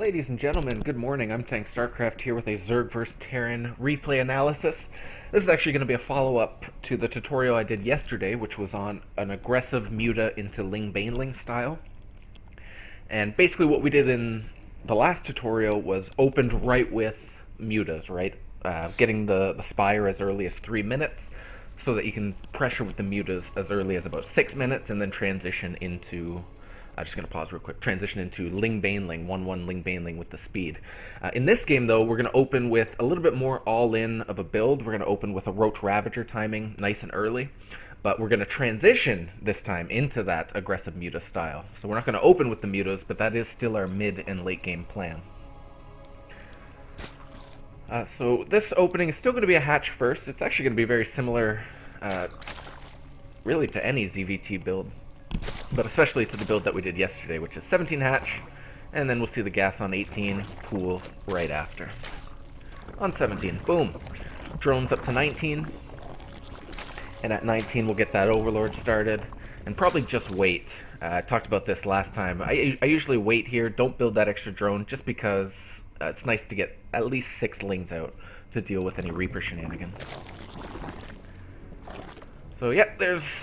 Ladies and gentlemen, good morning. I'm Tank StarCraft here with a Zerg vs. Terran replay analysis. This is actually going to be a follow-up to the tutorial I did yesterday, which was on an aggressive Muta into Ling Baneling style. And basically what we did in the last tutorial was opened right with Mutas, right? Getting the Spire as early as 3 minutes, so that you can pressure with the Mutas as early as about 6 minutes, and then transition into... I'm just going to pause real quick. Transition into Ling Baneling, 1-1 Ling Baneling with the speed. In this game, though, we're going to open with a little bit more all-in of a build. We're going to open with a Roach-Ravager timing nice and early. But we're going to transition this time into that aggressive Muta style. So we're not going to open with the Mutas, but that is still our mid and late game plan. So this opening is still going to be a hatch first. It's actually going to be very similar, really, to any ZvT build. But especially to the build that we did yesterday, which is 17 hatch, and then we'll see the gas on 18, pool right after. On 17, boom. Drones up to 19, and at 19 we'll get that Overlord started, and probably just wait. I talked about this last time. I usually wait here, don't build that extra drone, just because it's nice to get at least 6 Lings out to deal with any Reaper shenanigans. So yeah,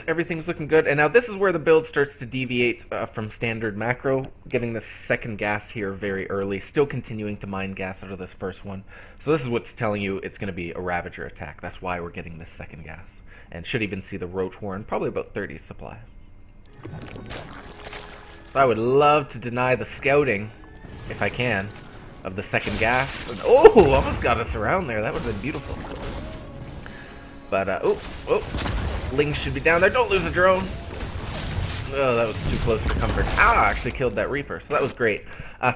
everything's looking good, and now this is where the build starts to deviate from standard macro, getting the second gas here very early, still continuing to mine gas out of this first one. So this is what's telling you it's going to be a Ravager attack. That's why we're getting this second gas, and should even see the Roach Warren, probably about 30 supply. So I would love to deny the scouting, if I can, of the second gas. And, oh, almost got us around there. That would have been beautiful. But, Lings should be down there. Don't lose a drone. Oh, that was too close for comfort. Ah, actually killed that Reaper, so that was great.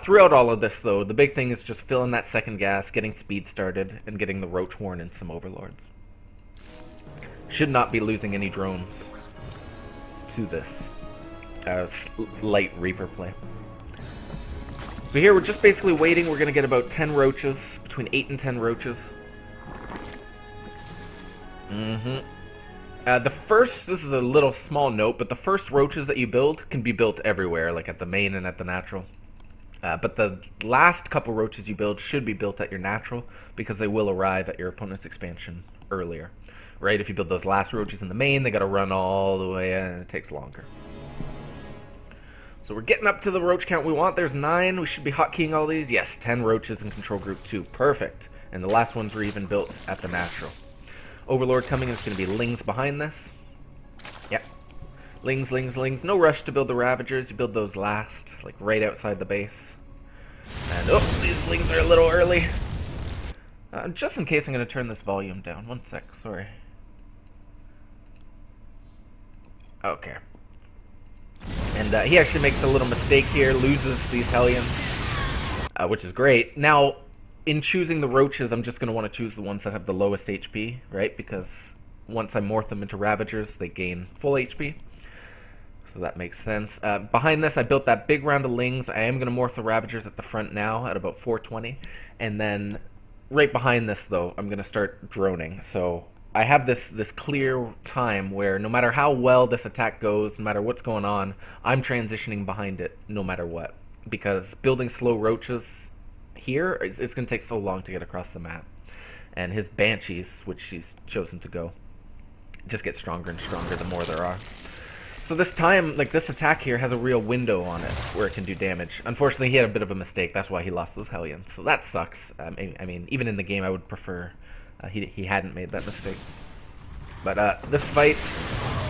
Throughout all of this, though, the big thing is just filling that second gas, getting speed started, and getting the Roach Warren and some Overlords. Should not be losing any drones to this light Reaper play. So here we're just basically waiting. We're going to get about 10 roaches, between 8 and 10 roaches. This is a little small note, but the first roaches that you build can be built everywhere, like at the main and at the natural. But the last couple roaches you build should be built at your natural, because they will arrive at your opponent's expansion earlier. Right? If you build those last roaches in the main, they gotta run all the way, and it takes longer. So we're getting up to the roach count we want. There's 9. We should be hotkeying all these. Yes, 10 roaches in control group 2. Perfect. And the last ones were even built at the natural. Overlord coming is going to be Lings behind this. Yep. Lings, Lings, Lings. No rush to build the Ravagers. You build those last, like right outside the base. And, oh, these Lings are a little early. Just in case, I'm going to turn this volume down. 1 sec, sorry. Okay. And he actually makes a little mistake here, loses these Hellions, which is great. Now, in choosing the roaches, I'm just going to want to choose the ones that have the lowest HP, right? Because once I morph them into Ravagers, they gain full HP. So that makes sense. Behind this, I built that big round of Lings. I am going to morph the Ravagers at the front now at about 420. And then right behind this, though, I'm going to start droning. So I have this clear time where no matter how well this attack goes, no matter what's going on, I'm transitioning behind it no matter what. Because building slow roaches here, it's going to take so long to get across the map. And his Banshees, which he's chosen to go, just get stronger and stronger the more there are. So this time, like this attack here has a real window on it where it can do damage. Unfortunately, he had a bit of a mistake. That's why he lost those Hellions. So that sucks. I mean, even in the game, I would prefer he hadn't made that mistake. But this fight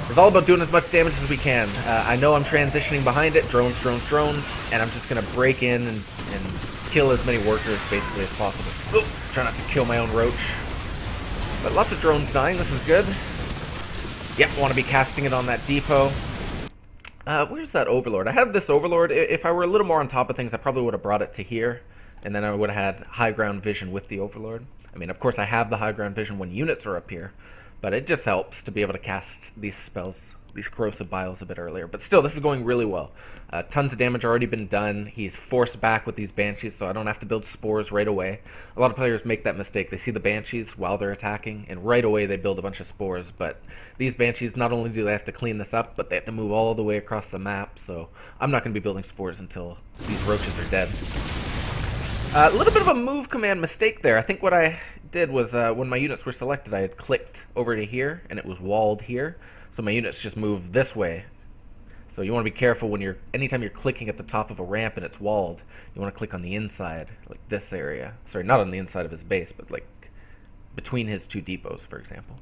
is all about doing as much damage as we can. I know I'm transitioning behind it, drones, drones, drones, and I'm just going to break in and kill as many workers basically as possible. Oh, try not to kill my own roach. But lots of drones dying, this is good. Yep, want to be casting it on that depot. Where's that Overlord? I have this Overlord. If I were a little more on top of things, I probably would have brought it to here, and then I would have had high ground vision with the Overlord. I mean, of course I have the high ground vision when units are up here, but it just helps to be able to cast these spells, these corrosive biles a bit earlier. But still, this is going really well. Tons of damage already been done. He's forced back with these Banshees, so I don't have to build spores right away. A lot of players make that mistake. They see the Banshees while they're attacking, and right away they build a bunch of spores. But these Banshees, not only do they have to clean this up, but they have to move all the way across the map. So I'm not going to be building spores until these roaches are dead. A little bit of a move command mistake there. I think what I did was when my units were selected, I had clicked over to here, and it was walled here. So my units just move this way. So you want to be careful when anytime you're clicking at the top of a ramp and it's walled, you want to click on the inside, like this area. Sorry, not on the inside of his base, but like between his two depots, for example.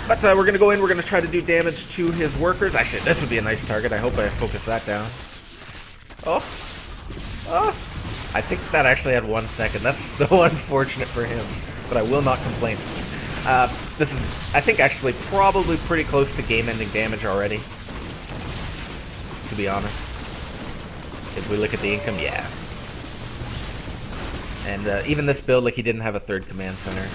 But we're going to go in, we're going to try to do damage to his workers. Actually, this would be a nice target. I hope I focus that down. Oh. Oh. I think that actually had 1 second. That's so unfortunate for him, but I will not complain. This is, I think, actually probably pretty close to game-ending damage already, to be honest. If we look at the income, yeah. And even this build, like, he didn't have a third command center.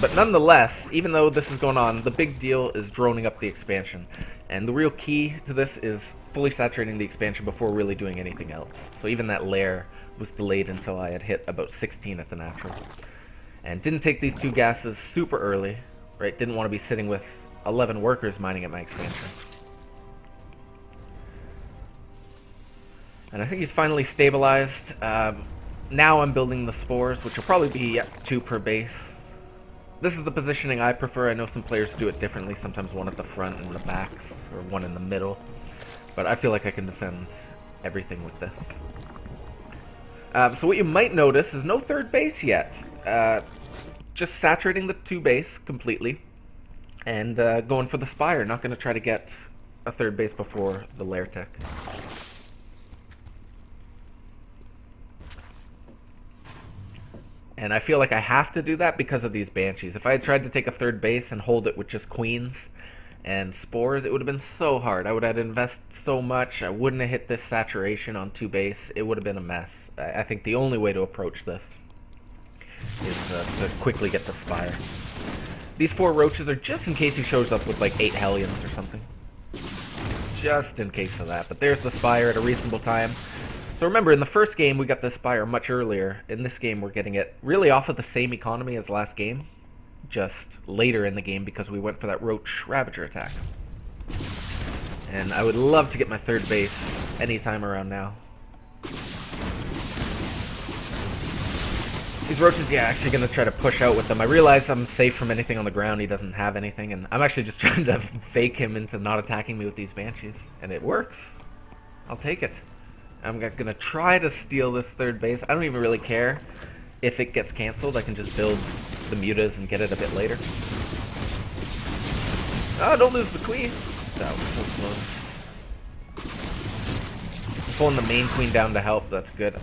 But nonetheless, even though this is going on, the big deal is droning up the expansion. And the real key to this is fully saturating the expansion before really doing anything else. So even that lair was delayed until I had hit about 16 at the natural. And didn't take these 2 gases super early, right? Didn't want to be sitting with 11 workers mining at my expansion. And I think he's finally stabilized. Now I'm building the spores, which will probably be 2 per base. This is the positioning I prefer. I know some players do it differently, sometimes 1 at the front and the backs, or 1 in the middle. But I feel like I can defend everything with this. So what you might notice is no third base yet. Just saturating the 2 base completely, and going for the spire. Not going to try to get a third base before the lair tech. And I feel like I have to do that because of these banshees. If I had tried to take a third base and hold it with just queens and spores, it would have been so hard. I would have had to invest so much. I wouldn't have hit this saturation on 2 base. It would have been a mess. I think the only way to approach this is to quickly get the spire. These 4 roaches are just in case he shows up with like 8 hellions or something. Just in case of that. But there's the spire at a reasonable time. So remember, in the first game, we got the spire much earlier. In this game, we're getting it really off of the same economy as last game, just later in the game because we went for that Roach-Ravager attack. And I would love to get my third base anytime around now. These roaches, yeah, actually going to try to push out with them. I realize I'm safe from anything on the ground. He doesn't have anything, and I'm actually just trying to fake him into not attacking me with these banshees. And it works. I'll take it. I'm going to try to steal this third base. I don't even really care if it gets cancelled. I can just build the mutas and get it a bit later. Oh, don't lose the queen. That was so close. Pulling the main queen down to help, that's good.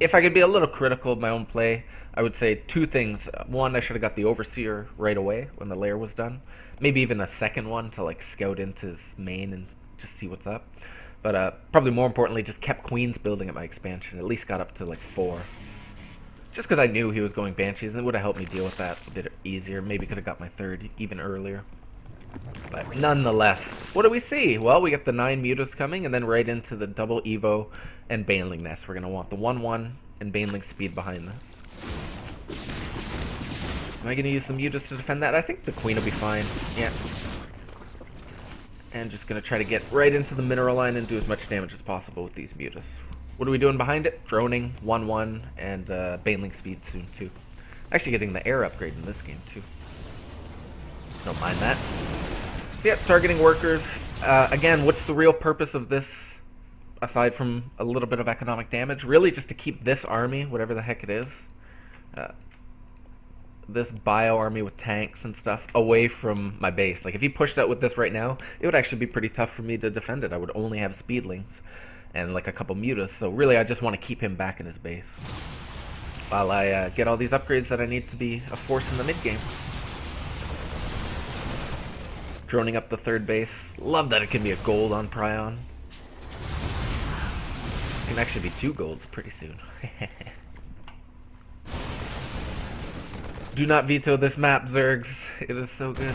If I could be a little critical of my own play, I would say 2 things. One, I should have got the Overseer right away when the lair was done. Maybe even a second one to like scout into his main and just see what's up. But probably more importantly, just kept queens building at my expansion. At least got up to like 4. Just because I knew he was going banshees, and it would have helped me deal with that a bit easier. Maybe could have got my third even earlier. But nonetheless, what do we see? Well, we got the 9 mutas coming, and then right into the double Evo and Baneling Nest. We're going to want the 1-1 and Baneling speed behind this. Am I going to use the mutas to defend that? I think the queen will be fine. Yeah. And just going to try to get right into the mineral line and do as much damage as possible with these mutas. What are we doing behind it? Droning, 1-1, and Baneling speed soon, too. Actually getting the air upgrade in this game, too. Don't mind that. So yeah, targeting workers. Again, what's the real purpose of this, aside from a little bit of economic damage? Really just to keep this army, whatever the heck it is, this bio army with tanks and stuff, away from my base. Like, if he pushed out with this right now, it would actually be pretty tough for me to defend it. I would only have speedlings and like a couple mutas, so really I just want to keep him back in his base while I get all these upgrades that I need to be a force in the mid-game. Droning up the third base. Love that it can be a gold on Prion. It can actually be 2 golds pretty soon. Do not veto this map, Zergs. It is so good.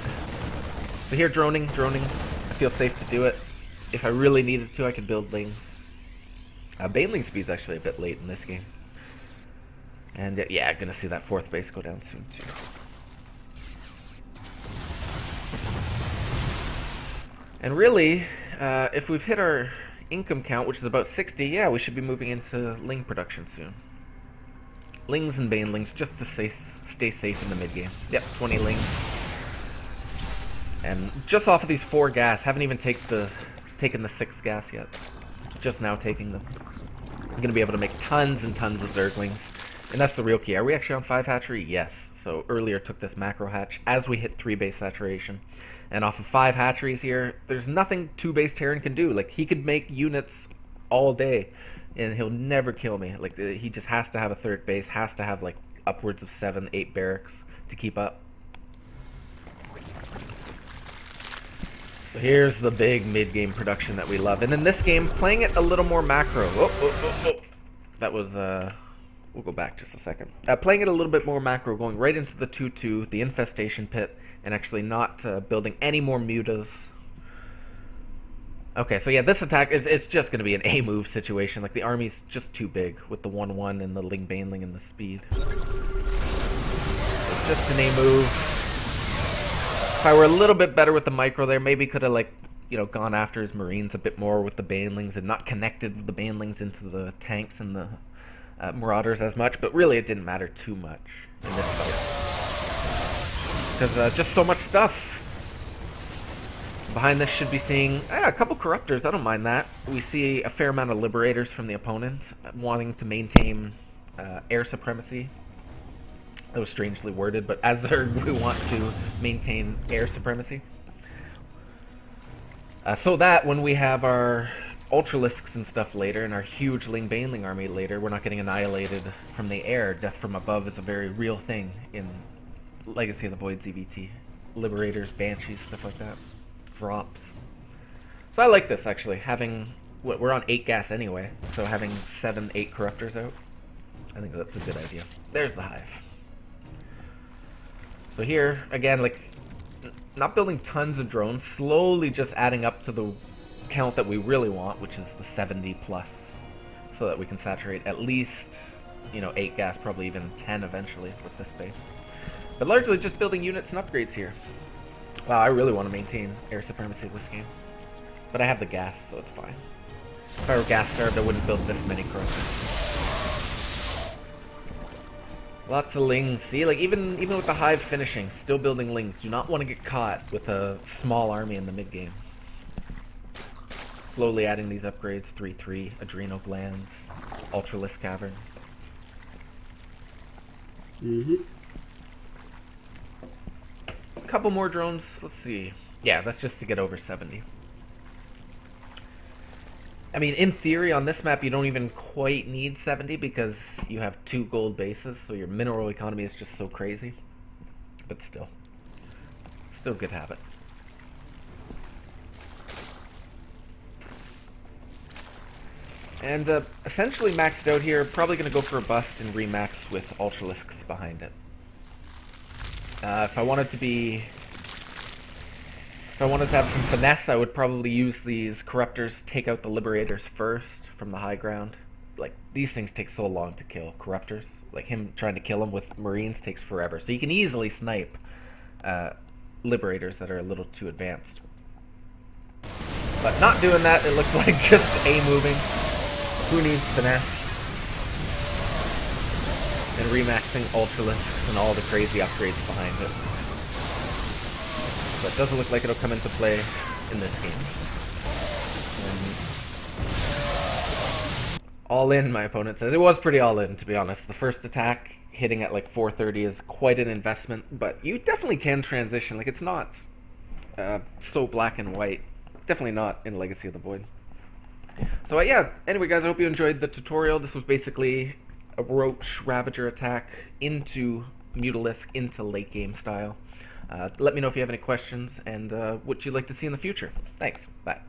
So here, droning. I feel safe to do it. If I really needed to, I could build lings. Baneling speed's actually a bit late in this game. And yeah, I'm gonna see that 4th base go down soon too. And really, if we've hit our income count, which is about 60, yeah, we should be moving into Ling production soon. Lings and Banelings, just to stay safe in the mid-game. Yep, 20 Lings. And just off of these 4 gas, haven't even taken the 6 gas yet. Just now taking them. I'm going to be able to make tons and tons of Zerglings. And that's the real key. Are we actually on 5 hatchery? Yes. So earlier took this macro hatch as we hit 3 base saturation. And off of 5 hatcheries here, there's nothing 2 base Terran can do. Like, he could make units all day and he'll never kill me. Like, he just has to have a 3rd base, has to have like upwards of 7, 8 barracks to keep up. So here's the big mid-game production that we love. And in this game, playing it a little more macro. That was, we'll go back just a second. Playing it a little bit more macro, going right into the 2-2, the infestation pit, and actually not building any more mutas. Okay, so yeah, this attack it's just going to be an A-move situation. Like, the army's just too big with the 1-1 and the Ling Baneling and the speed. So just an A-move. If I were a little bit better with the micro there, maybe could have, like, you know, gone after his Marines a bit more with the Banelings and not connected the Banelings into the tanks and the Marauders as much, but really it didn't matter too much in this fight. Because just so much stuff. Behind this should be seeing a couple Corruptors, I don't mind that. We see a fair amount of Liberators from the opponent wanting to maintain air supremacy. That was strangely worded, but as Zerg, we want to maintain air supremacy. So that when we have our Ultralisks and stuff later, and our huge Ling Baneling army later, we're not getting annihilated from the air. Death from above is a very real thing in Legacy of the Void ZvT. Liberators, Banshees, stuff like that. Drops. So I like this, actually. Having, we're on 8 gas anyway, so having 7, 8 Corruptors out, I think that's a good idea. There's the hive. So here, again, like, not building tons of drones, slowly just adding up to the count that we really want, which is the 70 plus, so that we can saturate at least, you know, 8 gas, probably even 10 eventually with this base. But largely just building units and upgrades here. Wow, I really want to maintain air supremacy this game. But I have the gas, so it's fine. If I were gas starved, I wouldn't build this many Corruptors. Lots of Lings. See, like, even with the hive finishing, still building Lings. Do not want to get caught with a small army in the mid-game. Slowly adding these upgrades, 3-3, Adrenal Glands, Ultralisk Cavern. A couple more drones, let's see. Yeah, that's just to get over 70. I mean, in theory, on this map, you don't even quite need 70 because you have 2 gold bases, so your mineral economy is just so crazy. But still. Still good habit. And essentially maxed out here, probably going to go for a bust and remax with Ultralisks behind it. If I wanted to have some finesse, I would probably use these Corruptors, take out the Liberators first from the high ground. Like, these things take so long to kill, Corruptors. Like, him trying to kill them with Marines takes forever. So you can easily snipe Liberators that are a little too advanced. But not doing that, it looks like just A-moving. Who needs finesse? And remaxing Ultralisks and all the crazy upgrades behind it. But it doesn't look like it'll come into play in this game. All in, my opponent says. It was pretty all in, to be honest. The first attack hitting at like 430 is quite an investment, but you definitely can transition. Like, it's not so black and white. Definitely not in Legacy of the Void. So yeah, anyway guys, I hope you enjoyed the tutorial. This was basically a Roach-Ravager attack into Mutalisk, into late game style. Let me know if you have any questions and what you'd like to see in the future. Thanks. Bye.